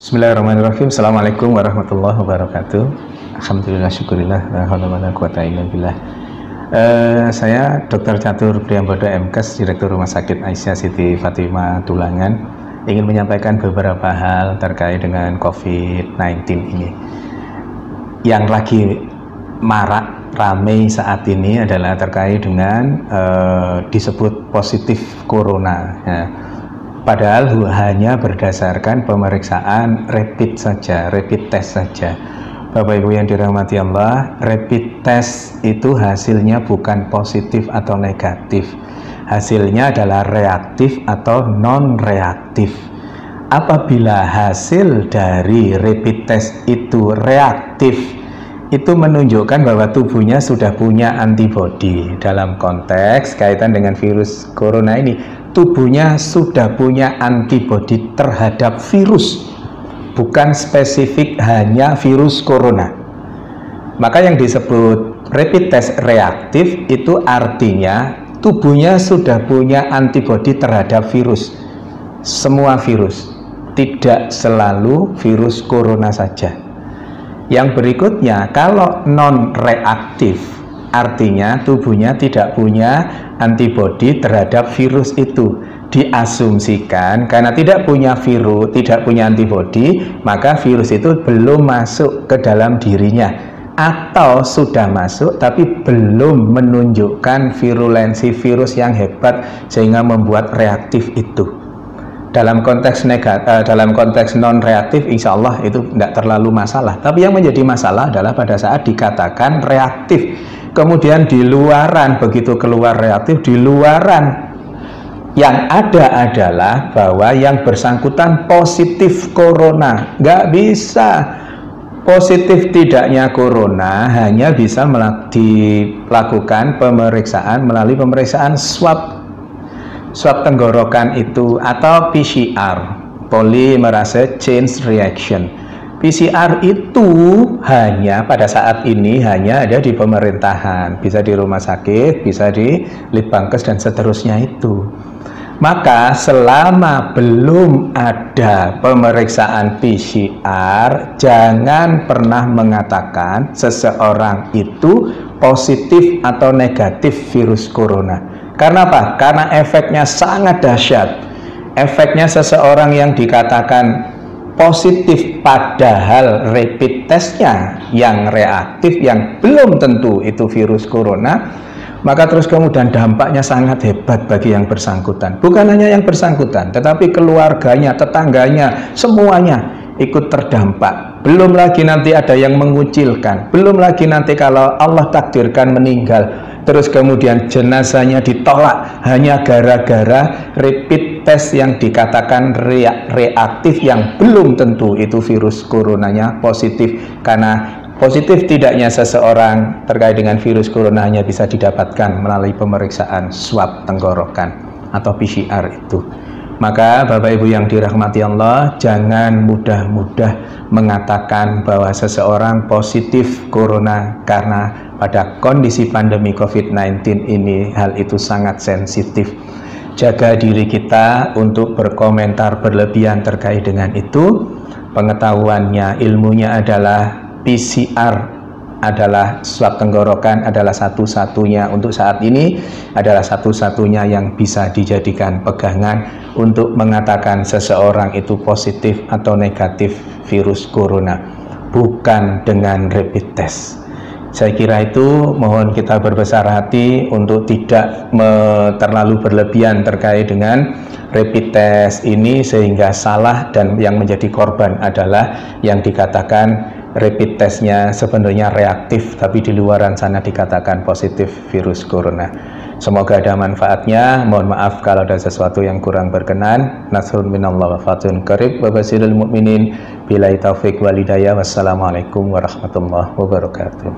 Bismillahirrahmanirrahim. Assalamualaikum warahmatullahi wabarakatuh. Alhamdulillah, syukurillah, la haula wala quwata illa billah. Saya Dr. Catur Priyambodo MKes, Direktur Rumah Sakit Aisyah Siti Fatimah Tulangan, ingin menyampaikan beberapa hal terkait dengan COVID-19 ini. Yang lagi marak ramai saat ini adalah terkait dengan disebut positif corona ya. Padahal hanya berdasarkan pemeriksaan rapid saja, rapid test saja. Bapak Ibu yang dirahmati Allah, rapid test itu hasilnya bukan positif atau negatif. Hasilnya adalah reaktif atau non-reaktif. Apabila hasil dari rapid test itu reaktif, itu menunjukkan bahwa tubuhnya sudah punya antibodi. Dalam konteks kaitan dengan virus corona ini, tubuhnya sudah punya antibodi terhadap virus, bukan spesifik hanya virus corona. Maka yang disebut rapid test reaktif itu artinya tubuhnya sudah punya antibodi terhadap virus, semua virus, tidak selalu virus corona saja. Yang berikutnya, kalau non-reaktif, artinya tubuhnya tidak punya antibodi terhadap virus itu. Diasumsikan karena tidak punya virus, tidak punya antibodi, maka virus itu belum masuk ke dalam dirinya, atau sudah masuk tapi belum menunjukkan virulensi virus yang hebat sehingga membuat reaktif itu. Dalam konteks dalam konteks non-reaktif, insya Allah itu tidak terlalu masalah. Tapi yang menjadi masalah adalah pada saat dikatakan reaktif, kemudian di luaran, begitu keluar reaktif, di luaran yang ada adalah bahwa yang bersangkutan positif corona. Nggak bisa. Positif tidaknya corona hanya bisa dilakukan pemeriksaan melalui pemeriksaan swab tenggorokan itu, atau PCR, polymerase chain reaction. PCR itu hanya pada saat ini hanya ada di pemerintahan, bisa di rumah sakit, bisa di Litbangkes dan seterusnya itu. Maka selama belum ada pemeriksaan PCR, jangan pernah mengatakan seseorang itu positif atau negatif virus corona. Karena apa? Karena efeknya sangat dahsyat. Efeknya seseorang yang dikatakan positif padahal rapid testnya yang reaktif, yang belum tentu itu virus corona, maka terus kemudian dampaknya sangat hebat bagi yang bersangkutan. Bukan hanya yang bersangkutan, tetapi keluarganya, tetangganya, semuanya ikut terdampak. Belum lagi nanti ada yang mengucilkan, belum lagi nanti kalau Allah takdirkan meninggal, terus kemudian jenazahnya ditolak hanya gara-gara rapid test yang dikatakan reaktif, yang belum tentu itu virus coronanya positif. Karena positif tidaknya seseorang terkait dengan virus corona hanya bisa didapatkan melalui pemeriksaan swab tenggorokan atau PCR itu. Maka Bapak Ibu yang dirahmati Allah, jangan mudah-mudah mengatakan bahwa seseorang positif corona, karena pada kondisi pandemi COVID-19 ini hal itu sangat sensitif. Jaga diri kita untuk berkomentar berlebihan terkait dengan itu. Pengetahuannya, ilmunya adalah PCR adalah swab tenggorokan, adalah satu-satunya untuk saat ini, adalah satu-satunya yang bisa dijadikan pegangan untuk mengatakan seseorang itu positif atau negatif virus corona, bukan dengan rapid test. Saya kira itu mohon kita berbesar hati untuk tidak terlalu berlebihan terkait dengan rapid test ini, sehingga salah dan yang menjadi korban adalah yang dikatakan rapid testnya sebenarnya reaktif, tapi di luaran sana dikatakan positif virus corona. Semoga ada manfaatnya. Mohon maaf kalau ada sesuatu yang kurang berkenan. Nasrun minallah wa fatun qarib wa basyiril mu'minin. Billahi taufiq wal hidayah. Wassalamualaikum warahmatullahi wabarakatuh.